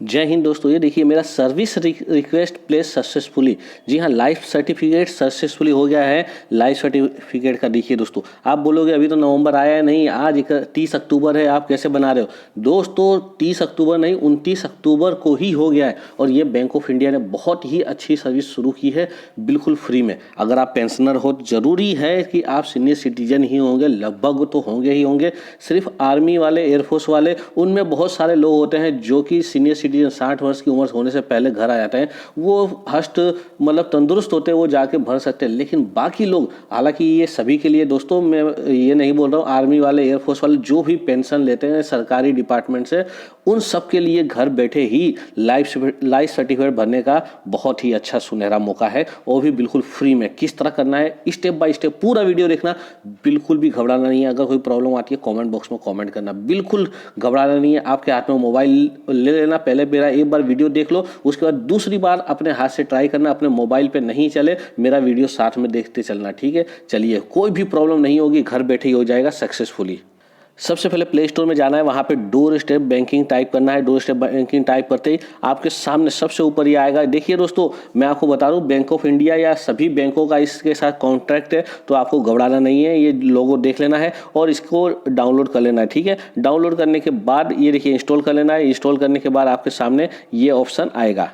जय हिंद दोस्तों। ये देखिए मेरा सर्विस रिक्वेस्ट प्लेस सक्सेसफुली। जी हाँ, लाइफ सर्टिफिकेट सक्सेसफुली हो गया है। लाइफ सर्टिफिकेट का देखिए दोस्तों, आप बोलोगे अभी तो नवंबर आया है नहीं, आज 30 अक्टूबर है, आप कैसे बना रहे हो। दोस्तों 30 अक्टूबर नहीं, 29 अक्टूबर को ही हो गया है। और ये बैंक ऑफ इंडिया ने बहुत ही अच्छी सर्विस शुरू की है, बिल्कुल फ्री में। अगर आप पेंशनर हो, जरूरी है कि आप सीनियर सिटीजन ही होंगे, लगभग तो होंगे ही होंगे। सिर्फ आर्मी वाले, एयरफोर्स वाले, उनमें बहुत सारे लोग होते हैं जो कि सीनियर सिटीजन 60 वर्ष की उम्र होने से पहले घर आ जाते हैं, वो हष्ट मतलब तंदुरुस्त होते हैं, वो जाके भर सकते हैं। लेकिन बाकी लोग, हालांकि ये सभी के लिए दोस्तों, मैं ये नहीं बोल रहा हूँ, आर्मी वाले, एयरफोर्स वाले जो भी पेंशन लेते हैं सरकारी डिपार्टमेंट से, उन सब के लिए घर बैठे ही लाइफ सर्टिफिकेट भरने का बहुत ही अच्छा सुनहरा मौका है, वो भी बिल्कुल फ्री में। किस तरह करना है, स्टेप बाय स्टेप पूरा वीडियो देखना, बिल्कुल भी घबराना नहीं है। अगर कोई प्रॉब्लम आती है कमेंट बॉक्स में कमेंट करना, बिल्कुल घबराना नहीं है। आपके हाथ में मोबाइल ले लेना, पहले मेरा एक बार वीडियो देख लो, उसके बाद दूसरी बार अपने हाथ से ट्राई करना। अपने मोबाइल पे नहीं चले, मेरा वीडियो साथ में देखते चलना, ठीक है। चलिए, कोई भी प्रॉब्लम नहीं होगी, घर बैठे ही हो जाएगा सक्सेसफुली। सबसे पहले प्ले स्टोर में जाना है, वहाँ पे डोर स्टेप बैंकिंग टाइप करना है। डोर स्टेप बैंकिंग टाइप करते ही आपके सामने सबसे ऊपर ये आएगा। देखिए दोस्तों, मैं आपको बता दूं, बैंक ऑफ इंडिया या सभी बैंकों का इसके साथ कॉन्ट्रैक्ट है, तो आपको घबराना नहीं है। ये लोगो देख लेना है और इसको डाउनलोड कर लेना है, ठीक है। डाउनलोड करने के बाद ये देखिए इंस्टॉल कर लेना है। इंस्टॉल करने के बाद आपके सामने ये ऑप्शन आएगा।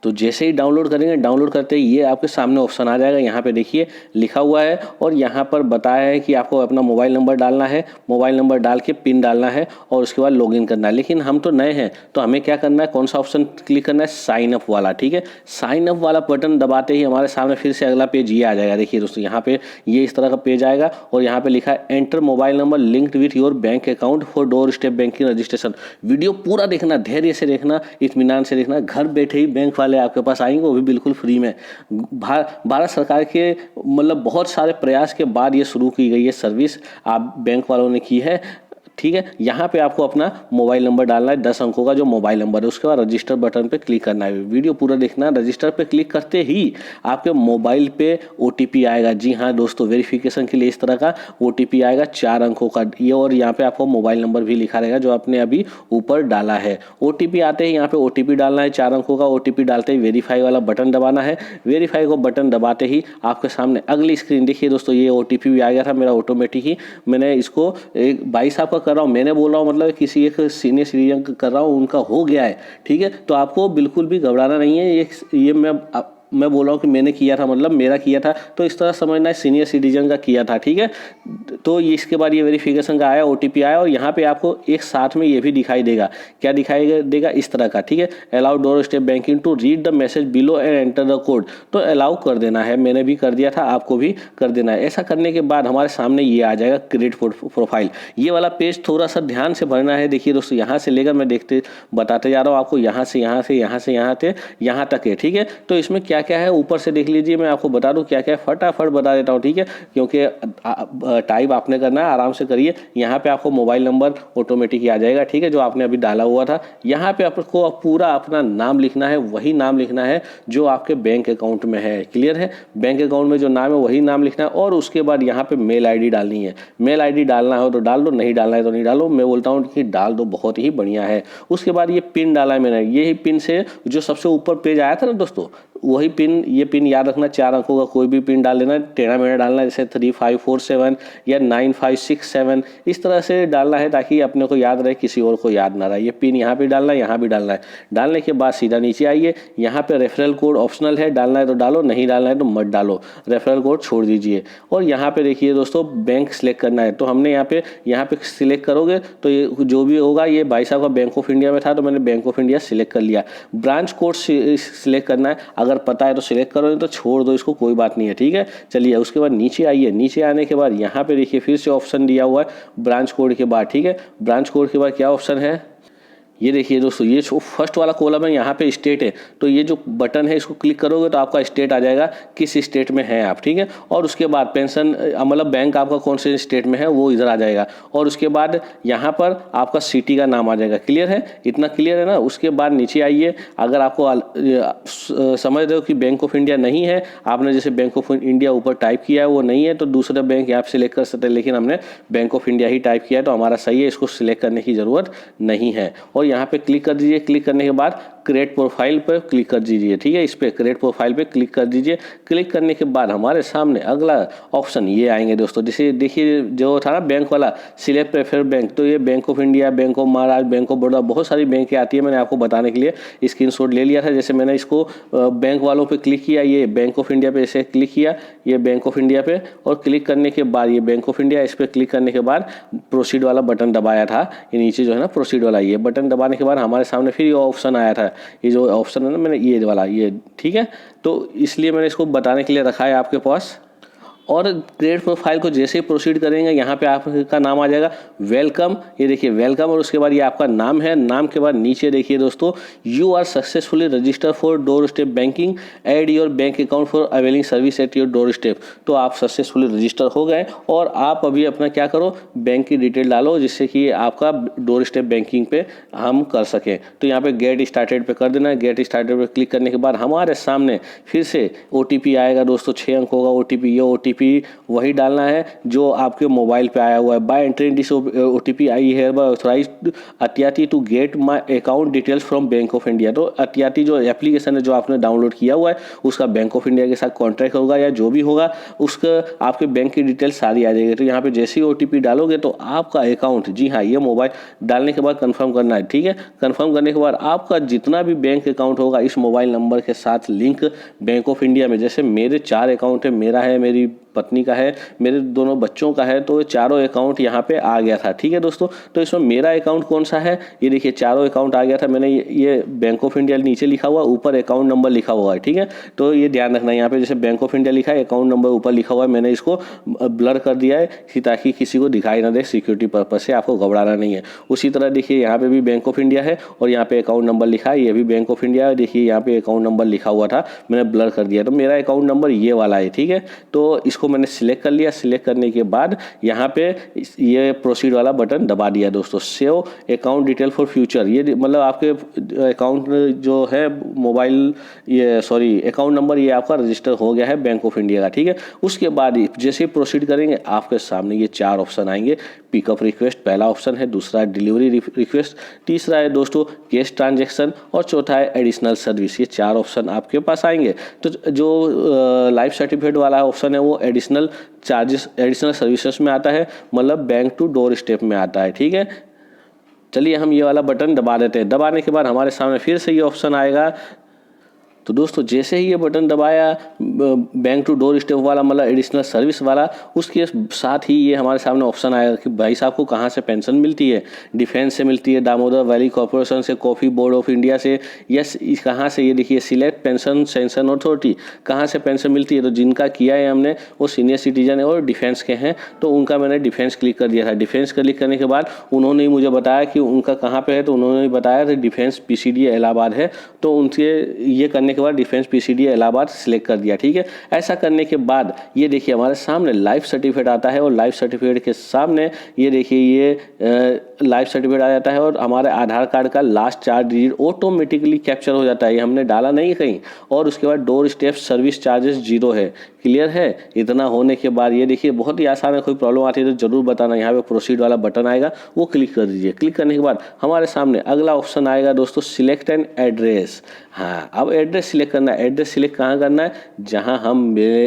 तो जैसे ही डाउनलोड करेंगे, डाउनलोड करते ही ये आपके सामने ऑप्शन आ जाएगा। यहाँ पे देखिए लिखा हुआ है और यहाँ पर बताया है कि आपको अपना मोबाइल नंबर डालना है। मोबाइल नंबर डाल के पिन डालना है और उसके बाद लॉगिन करना है। लेकिन हम तो नए हैं, तो हमें क्या करना है, कौन सा ऑप्शन क्लिक करना है, साइन अप वाला, ठीक है। साइन अप वाला बटन दबाते ही हमारे सामने फिर से अगला पेज ये आ जाएगा। देखिए दोस्तों, यहाँ पे ये इस तरह का पेज आएगा और यहाँ पे लिखा है enter mobile number linked with your bank account for door step banking registration. Video पूरा देखना, धैर्य से देखना, इत्मीनान से देखना। घर बैठे ही बैंक वाले आपके पास आएंगे, वो भी बिल्कुल फ्री में। भारत सरकार के मतलब बहुत सारे प्रयास के बाद ये शुरू की गई है सर्विस, आप बैंक वालों ने की है, ठीक है। यहाँ पे आपको अपना मोबाइल नंबर डालना है, 10 अंकों का जो मोबाइल नंबर है। उसके बाद रजिस्टर बटन पे क्लिक करना है। वीडियो पूरा देखना है। रजिस्टर पे क्लिक करते ही आपके मोबाइल पे OTP आएगा। जी हाँ दोस्तों, वेरिफिकेशन के लिए इस तरह का OTP आएगा, 4 अंकों का ये। और यहाँ पे आपको मोबाइल नंबर भी लिखा रहेगा जो आपने अभी ऊपर डाला है। OTP आते ही यहाँ पे OTP डालना है, 4 अंकों का। OTP डालते ही वेरीफाई वाला बटन दबाना है। वेरीफाई को बटन दबाते ही आपके सामने अगली स्क्रीन देखिए दोस्तों, ये OTP भी आ गया था मेरा ऑटोमेटिक ही। मैंने इसको एक भाई साहब का कर रहा हूँ, मैंने बोल रहा हूँ मतलब किसी एक सीनियर सिटीजन का कर रहा हूँ, उनका हो गया है, ठीक है। तो आपको बिल्कुल भी घबराना नहीं है। ये मैं बोल रहा हूँ कि मैंने किया था, मतलब मेरा किया था, तो इस तरह समझना है सीनियर सिटीजन का किया था, ठीक है। तो इसके बाद ये वेरिफिकेशन का आया, OTP आया और यहाँ पे आपको एक साथ में ये भी दिखाई देगा। क्या दिखाई देगा, इस तरह का, ठीक है। Allow door step banking to read the message below and enter the code. तो अलाउ कर देना है, मैंने भी कर दिया था, आपको भी कर देना है। ऐसा करने के बाद हमारे सामने ये आ जाएगा क्रिएट प्रोफाइल। ये वाला पेज थोड़ा सा ध्यान से भरना है। देखिए दोस्तों, यहाँ से लेकर मैं बताते जा रहा हूँ आपको, यहाँ से यहाँ तक है, ठीक है। तो इसमें क्या क्या है ऊपर से देख लीजिए, मैं आपको बता दूं क्या क्या है, फटाफट बता देता हूं, ठीक है। क्योंकि टाइप आपने करना है, आराम से करिए। यहाँ पे आपको मोबाइल नंबर ऑटोमेटिक आ जाएगा, ठीक है, जो आपने अभी डाला हुआ था। यहाँ पे आपको पूरा अपना नाम लिखना है, वही नाम लिखना है जो आपके बैंक अकाउंट में है। क्लियर है, बैंक अकाउंट में जो नाम है वही नाम लिखना है। और उसके बाद यहाँ पे मेल ID डालनी है। मेल ID डालना हो तो डाल दो, नहीं डालना है तो नहीं डालो। मैं बोलता हूँ कि डाल दो, बहुत ही बढ़िया है। उसके बाद ये पिन डाला है मैंने, यही पिन से जो सबसे ऊपर पेज आया था ना दोस्तों, वही पिन, ये पिन याद रखना, 4 अंकों का कोई भी पिन डाल देना। टेढ़ा मेढ़ा डालना, जैसे 3547 या 9567, इस तरह से डालना है ताकि अपने को याद रहे, किसी और को याद ना रहे। ये पिन यहाँ पे डालना है, यहाँ भी डालना है। डालने के बाद सीधा नीचे आइए, यहाँ पे रेफरल कोड ऑप्शनल है, डालना है तो डालो, नहीं डालना है तो मत डालो, रेफरल कोड छोड़ दीजिए। और यहाँ पे देखिए दोस्तों, बैंक सिलेक्ट करना है। तो हमने यहाँ पे सिलेक्ट करोगे तो ये जो भी होगा, ये भाई साहब का बैंक ऑफ इंडिया में था तो मैंने बैंक ऑफ इंडिया सिलेक्ट कर लिया। ब्रांच कोड सिलेक्ट करना है, अगर पता है तो सिलेक्ट करो, नहीं तो छोड़ दो इसको, कोई बात नहीं है, ठीक है। चलिए, उसके बाद नीचे आइए। नीचे आने के बाद यहाँ पे देखिए फिर से ऑप्शन दिया हुआ है ब्रांच कोड के बाद, ठीक है। ब्रांच कोड के बाद क्या ऑप्शन है, ये देखिए दोस्तों, ये जो फर्स्ट वाला कॉलम है यहाँ पे स्टेट है, तो ये जो बटन है इसको क्लिक करोगे तो आपका स्टेट आ जाएगा, किस स्टेट में हैं आप, ठीक है। और उसके बाद पेंशन मतलब बैंक आपका कौन से स्टेट में है वो इधर आ जाएगा। और उसके बाद यहाँ पर आपका सिटी का नाम आ जाएगा। क्लियर है, इतना क्लियर है ना। उसके बाद नीचे आइए, अगर आपको समझ रहे हो कि बैंक ऑफ इंडिया नहीं है, आपने जैसे बैंक ऑफ इंडिया ऊपर टाइप किया है वो नहीं है, तो दूसरा बैंक यहाँ पे सिलेक्ट कर सकते हैं। लेकिन हमने bank of India he type किया है तो हमारा सही है, इसको सिलेक्ट करने की ज़रूरत नहीं है। और यहाँ पे क्लिक कर दीजिए। क्लिक करने के बाद क्रिएट प्रोफाइल पर क्लिक कर दीजिए, ठीक है। इस पर क्रिएट प्रोफाइल पे क्लिक कर दीजिए। क्लिक करने के बाद हमारे सामने अगला ऑप्शन ये आएंगे दोस्तों। जैसे देखिए जो था ना बैंक वाला, सिलेक्ट प्रेफर बैंक, तो ये bank of India, bank of Maharashtra, bank of Baroda, बहुत सारी बैंक आती है। मैंने आपको बताने के लिए स्क्रीनशॉट ले लिया था। जैसे मैंने इसको बैंक वालों पे क्लिक किया, ये बैंक ऑफ इंडिया पे ऐसे क्लिक किया, ये बैंक ऑफ इंडिया पे, और क्लिक करने के बाद ये बैंक ऑफ इंडिया, इस पर क्लिक करने के बाद प्रोसीड वाला बटन दबाया था। ये नीचे जो है ना प्रोसीड वाला, ये बटन दबाने के बाद हमारे सामने फिर ये ऑप्शन आया था। ये जो ऑप्शन है ना, मैंने ये वाला, ये ठीक है, तो इसलिए मैंने इसको बताने के लिए रखा है आपके पास। और क्रिएट प्रोफाइल को जैसे ही प्रोसीड करेंगे, यहाँ पे आपका नाम आ जाएगा वेलकम। ये देखिए वेलकम, और उसके बाद ये आपका नाम है। नाम के बाद नीचे देखिए दोस्तों, you are successfully register for door step banking, add your bank account for availing service at your door step. तो आप सक्सेसफुली रजिस्टर हो गए और आप अभी अपना क्या करो, बैंक की डिटेल डालो, जिससे कि आपका डोर स्टेप बैंकिंग पे हम कर सकें। तो यहाँ पे गेट स्टार्टेड पे कर देना है। गेट स्टार्टेड पे क्लिक करने के बाद हमारे सामने फिर से OTP आएगा दोस्तों, 6 अंक होगा OTP। ये OTP वही डालना है जो आपके मोबाइल पे आया हुआ है। By entering this OTP I hereby authorized अत्याती to get my account details from Bank of India. तो अत्याती जो एप्लीकेशन है जो आपने डाउनलोड किया हुआ है, उसका बैंक ऑफ इंडिया के साथ कॉन्ट्रैक्ट होगा या जो भी होगा, उसका आपके बैंक की डिटेल्स सारी आ जाएगी। तो यहाँ पे जैसे ही OTP डालोगे तो आपका अकाउंट, जी हाँ, ये मोबाइल डालने के बाद कंफर्म करना है, ठीक है। कंफर्म करने के बाद आपका जितना भी बैंक अकाउंट होगा इस मोबाइल नंबर के साथ लिंक बैंक ऑफ इंडिया में, जैसे मेरे 4 अकाउंट है, मेरा है, मेरी पत्नी का है, मेरे दोनों बच्चों का है, तो चारों अकाउंट यहाँ पे आ गया था, ठीक है दोस्तों। तो इसमें मेरा अकाउंट कौन सा है, ये देखिए चारों अकाउंट आ गया था। मैंने ये बैंक ऑफ इंडिया नीचे लिखा हुआ, ऊपर अकाउंट नंबर लिखा हुआ है, ठीक है। तो ये ध्यान रखना, यहाँ पे जैसे बैंक ऑफ इंडिया लिखा है, अकाउंट नंबर ऊपर लिखा हुआ है, मैंने इसको ब्लर कर दिया है ताकि किसी को दिखाई ना दे, सिक्योरिटी पर्पज से आपको घबराना नहीं है। उसी तरह देखिए यहाँ पे भी बैंक ऑफ इंडिया है और यहाँ पे अकाउंट नंबर लिखा है, ये भी बैंक ऑफ इंडिया है। देखिए यहाँ पे अकाउंट नंबर लिखा हुआ था, मैंने ब्लर कर दिया, तो मेरा अकाउंट नंबर ये वाला है, ठीक है। तो इसको मैंने सिलेक्ट कर लिया। सिलेक्ट करने के बाद यहाँ पे ये प्रोसीड वाला बटन दबा दिया दोस्तों। Save account detail for future, ये मतलब आपके अकाउंट जो है मोबाइल, ये सॉरी अकाउंट नंबर, ये आपका रजिस्टर हो गया है बैंक ऑफ इंडिया का, ठीक है। उसके बाद जैसे प्रोसीड करेंगे आपके सामने ये 4 ऑप्शन आएंगे। पिकअप रिक्वेस्ट पहला ऑप्शन है, दूसरा डिलीवरी रिक्वेस्ट, तीसरा है दोस्तों कैश ट्रांजैक्शन, और चौथा है एडिशनल सर्विस। ये 4 ऑप्शन आपके पास आएंगे। तो जो लाइफ सर्टिफिकेट वाला ऑप्शन है वो एडिशनल चार्जेस, एडिशनल सर्विसेज में आता है, मतलब बैंक टू डोर स्टेप में आता है, ठीक है। चलिए हम ये वाला बटन दबा देते हैं। दबाने के बाद हमारे सामने फिर से ये ऑप्शन आएगा। तो दोस्तों जैसे ही ये बटन दबाया बैंक टू डोर स्टेप वाला, मतलब एडिशनल सर्विस वाला, उसके साथ ही ये हमारे सामने ऑप्शन आएगा कि भाई साहब को कहाँ से पेंशन मिलती है। डिफेंस से मिलती है, दामोदर वैली कॉरपोरेशन से, कॉफ़ी बोर्ड ऑफ इंडिया से, यस कहाँ से, ये देखिए सिलेक्ट पेंशन सेंशन अथॉरिटी, कहाँ से पेंशन मिलती है। तो जिनका किया है हमने वो सीनियर सिटीजन है और डिफेंस के हैं, तो उनका मैंने डिफेंस क्लिक कर दिया था। डिफेंस क्लिक करने के बाद उन्होंने मुझे बताया कि उनका कहाँ पे है, तो उन्होंने बताया था डिफेंस PCD इलाहाबाद है। तो उनके ये करने के बाद डिफेंस PCD इलाहाबाद सिलेक्ट कर दिया, ठीक है। ऐसा करने के बाद ये देखिए हमारे सामने लाइफ सर्टिफिकेट आता है, और लाइफ सर्टिफिकेट के सामने ये देखिए ये लाइफ सर्टिफिकेट आ जाता है, और हमारे आधार कार्ड का लास्ट 4 डिजिट ऑटोमेटिकली कैप्चर हो जाता है, ये हमने डाला नहीं कहीं। और उसके बाद डोर स्टेप सर्विस चार्जेस 0 है। क्लियर है। इतना होने के बाद ये देखिए बहुत ही आसान है, कोई प्रॉब्लम आती है तो जरूर बताना। यहाँ पे प्रोसीड वाला बटन आएगा, वो क्लिक कर दीजिए। क्लिक करने के बाद हमारे सामने अगला ऑप्शन आएगा दोस्तों, सिलेक्ट एन एड्रेस। हाँ, अब एड्रेस सिलेक्ट करना है। एड्रेस सिलेक्ट कहाँ करना है, जहाँ हम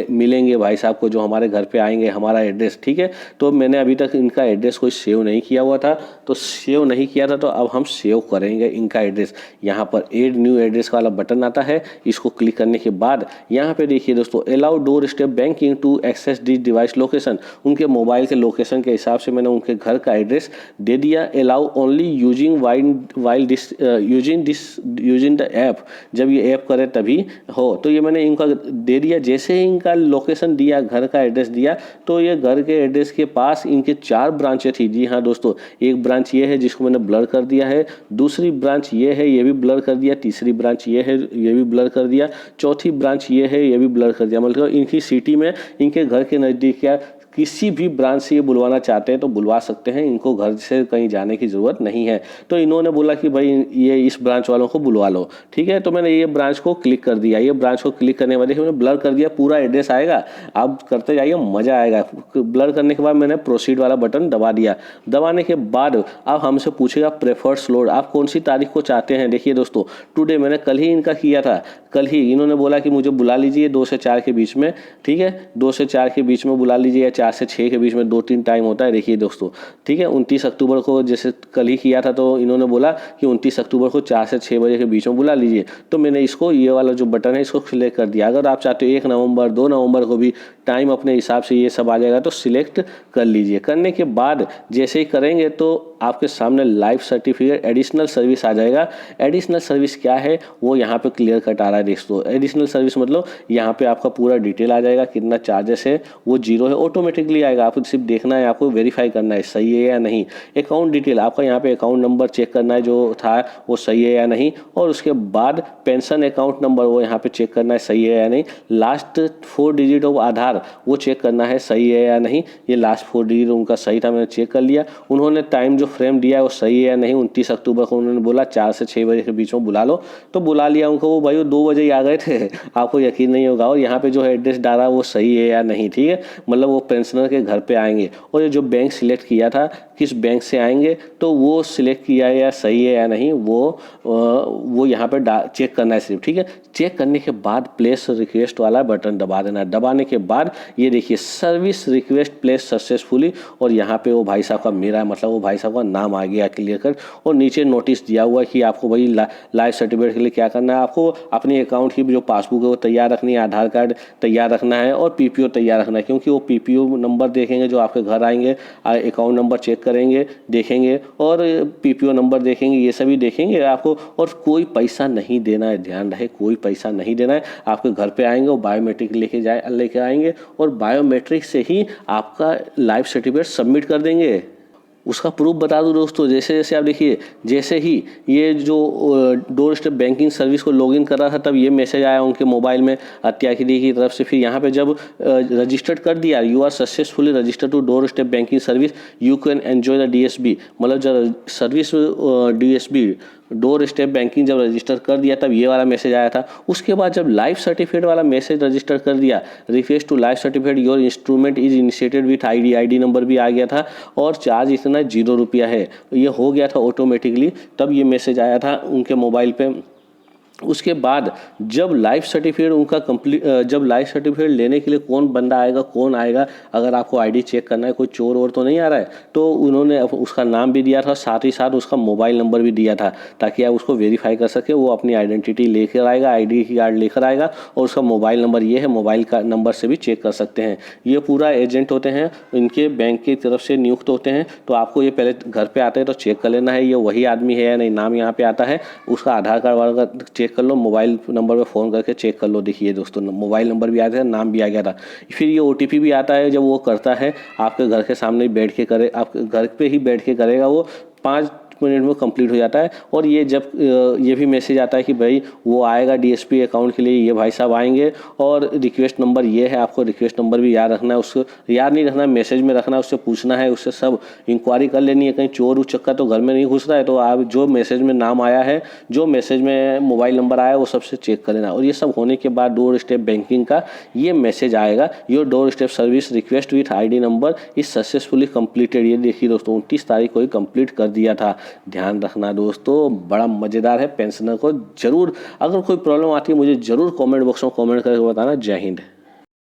मिलेंगे भाई साहब को, जो हमारे घर पे आएंगे, हमारा एड्रेस, ठीक है। तो मैंने अभी तक इनका एड्रेस कोई सेव नहीं किया हुआ था, तो सेव नहीं किया था, तो अब हम सेव करेंगे इनका एड्रेस। यहाँ पर एड न्यू एड्रेस वाला बटन आता है, इसको क्लिक करने के बाद यहाँ पे देखिए दोस्तों, allow door step banking to access this device location. उनके मोबाइल के लोकेशन के हिसाब से मैंने उनके घर का एड्रेस दे दिया। Allow only using while this using the app, जब ये ऐप करे तभी हो। तो ये मैंने इनका दे दिया। जैसे ही इनका लोकेशन दिया, घर का एड्रेस दिया, तो ये घर के एड्रेस के पास इनके 4 ब्रांचें थी। जी हाँ दोस्तों, एक ब्रांच ये है जिसको मैंने ब्लर कर दिया है, दूसरी ब्रांच ये है, ये भी ब्लर कर दिया, तीसरी ब्रांच ये है, ये भी ब्लर कर दिया, चौथी ब्रांच ये है, ये भी ब्लर कर दिया। मतलब इनकी सिटी में, इनके घर के नज़दीक क्या किसी भी ब्रांच से ये बुलवाना चाहते हैं तो बुलवा सकते हैं, इनको घर से कहीं जाने की ज़रूरत नहीं है। तो इन्होंने बोला कि भाई ये इस ब्रांच वालों को बुलवा लो, ठीक है। तो मैंने ये ब्रांच को क्लिक कर दिया। ये ब्रांच को क्लिक करने वाले मैंने ब्लर कर दिया, पूरा एड्रेस आएगा, आप करते जाइए, मज़ा आएगा। ब्लर करने के बाद मैंने प्रोसीड वाला बटन दबा दिया। दबाने के बाद अब हमसे पूछेगा प्रेफर्ड स्लॉट, आप कौन सी तारीख को चाहते हैं। देखिए दोस्तों, टुडे मैंने कल ही इनका किया था, कल ही इन्होंने बोला कि मुझे बुला लीजिए 2 से 4 के बीच में, ठीक है, 2 से 4 के बीच में बुला लीजिए, या 4 से 6 के बीच में, 2-3 टाइम होता है। देखिए दोस्तों, ठीक है, 29 अक्टूबर को जैसे कल ही किया था, तो इन्होंने बोला कि 29 अक्टूबर को 4 से 6 बजे के बीच में बुला लीजिए। तो मैंने इसको, ये वाला जो बटन है, इसको सिलेक्ट कर दिया। अगर आप चाहते हो 1 नवंबर 2 नवंबर को भी टाइम अपने हिसाब से ये सब आ जाएगा, तो सिलेक्ट कर लीजिए। करने के बाद जैसे ही करेंगे तो आपके सामने लाइफ सर्टिफिकेट एडिशनल सर्विस आ जाएगा। एडिशनल सर्विस क्या है वो यहाँ पे क्लियर कट आ रहा है दोस्तों। एडिशनल सर्विस मतलब यहाँ पे आपका पूरा डिटेल आ जाएगा, कितना चार्जेस है वो 0 है, ऑटोमेटिकली आएगा। आपको सिर्फ देखना है, आपको वेरीफाई करना है सही है या नहीं। अकाउंट डिटेल आपका यहाँ पे अकाउंट नंबर चेक करना है, जो था वो सही है या नहीं। और उसके बाद पेंशन अकाउंट नंबर वो यहाँ पे चेक करना है सही है या नहीं। लास्ट 4 डिजिट ऑफ आधार वो चेक करना है सही है या नहीं। ये लास्ट 4 डिजिट उनका सही था, मैंने चेक कर लिया। उन्होंने टाइम जो फ्रेम दिया है वो सही है या नहीं। 29 अक्टूबर को उन्होंने बोला 4 से 6 बजे के बीच में बुला लो, तो बुला लिया उनको। वो भाई वो 2 बजे ही आ गए थे, आपको यकीन नहीं होगा। और यहाँ पे जो है एड्रेस डाला वो सही है या नहीं, ठीक है, मतलब वो पेंशनर के घर पे आएंगे। और ये जो बैंक सिलेक्ट किया था, किस बैंक से आएंगे, तो वो सिलेक्ट किया है या सही है या नहीं, वो यहाँ पे चेक करना है सिर्फ, ठीक है। चेक करने के बाद प्लेस रिक्वेस्ट वाला बटन दबा देना है। दबाने के बाद ये देखिए सर्विस रिक्वेस्ट प्लेस सक्सेसफुली, और यहाँ पे वो भाई साहब का, मेरा मतलब वो भाई साहब का नाम आ गया क्लियर कर। और नीचे नोटिस दिया हुआ है कि आपको भाई लाइफ सर्टिफिकेट के लिए क्या करना है, आपको अपने अकाउंट की जो पासबुक है वो तैयार रखनी है, आधार कार्ड तैयार रखना है, और पीपीओ तैयार रखना है। क्योंकि वो पीपीओ नंबर देखेंगे जो आपके घर आएंगे, अकाउंट नंबर चेक करेंगे, देखेंगे, और पीपीओ नंबर देखेंगे, ये सभी देखेंगे आपको। और कोई पैसा नहीं देना है, ध्यान रहे, कोई पैसा नहीं देना है। आपके घर पे आएंगे, वो बायोमेट्रिक लेके आएंगे, और बायोमेट्रिक से ही आपका लाइफ सर्टिफिकेट सबमिट कर देंगे। उसका प्रूफ बता दूं दोस्तों, जैसे जैसे आप देखिए, जैसे ही ये जो डोर स्टेप बैंकिंग सर्विस को लॉगिन कर रहा था, तब ये मैसेज आया उनके मोबाइल में अत्याकिरी की तरफ से। फिर यहाँ पे जब रजिस्टर्ड कर दिया, you are successfully registered to door step banking service, you can enjoy the DSB, मतलब जब service DSB door step banking जब रजिस्टर कर दिया, तब ये वाला मैसेज आया था। उसके बाद जब लाइफ सर्टिफिकेट वाला मैसेज रजिस्टर कर दिया, request to life certificate your instrument is initiated with ID number भी आ गया था, और चार्ज इतना 0 रुपया है, ये हो गया था ऑटोमेटिकली। तब ये मैसेज आया था उनके मोबाइल पे। उसके बाद जब लाइफ सर्टिफिकेट उनका जब लाइफ सर्टिफिकेट लेने के लिए कौन बंदा आएगा, कौन आएगा, अगर आपको ID चेक करना है कोई चोर वोर तो नहीं आ रहा है, तो उन्होंने उसका नाम भी दिया था, साथ ही साथ उसका मोबाइल नंबर भी दिया था, ताकि आप उसको वेरीफाई कर सके। वो अपनी आइडेंटिटी लेकर आएगा, ID कार्ड लेकर आएगा, और उसका मोबाइल नंबर ये है, मोबाइल का नंबर से भी चेक कर सकते हैं। ये पूरा एजेंट होते हैं, इनके बैंक की तरफ से नियुक्त होते हैं। तो आपको ये पहले घर पे आते हैं तो चेक कर लेना है ये वही आदमी है या नहीं। नाम यहाँ पे आता है, उसका आधार कार्ड वाला चेक कर लो, मोबाइल नंबर पे फ़ोन करके चेक कर लो। देखिए दोस्तों, मोबाइल नंबर भी आया था, नाम भी आ गया था। फिर ये OTP भी आता है, जब वो करता है आपके घर के सामने बैठ के करे, आपके घर पे ही बैठ के करेगा, वो 5 मिनट में कंप्लीट हो जाता है। और ये जब ये भी मैसेज आता है कि भाई वो आएगा DSP अकाउंट के लिए, ये भाई साहब आएंगे, और रिक्वेस्ट नंबर ये है, आपको रिक्वेस्ट नंबर भी याद रखना है, उसको याद नहीं रखना, मैसेज में रखना है, उससे पूछना है, उससे सब इंक्वायरी कर लेनी है। कहीं चोर उचक्का तो घर में नहीं घुस रहा है, तो आप जो मैसेज में नाम आया है, जो मैसेज में मोबाइल नंबर आया है, वो सबसे चेक कर लेना। और ये सब होने के बाद डोर स्टेप बैंकिंग का ये मैसेज आएगा, your door step service request with ID number is successfully completed. ये देखिए दोस्तों, 29 तारीख को ही कंप्लीट कर दिया था। ध्यान रखना दोस्तों, बड़ा मज़ेदार है। पेंशनर को जरूर, अगर कोई प्रॉब्लम आती है मुझे ज़रूर कमेंट बॉक्स में कमेंट करके बताना। जय हिंद।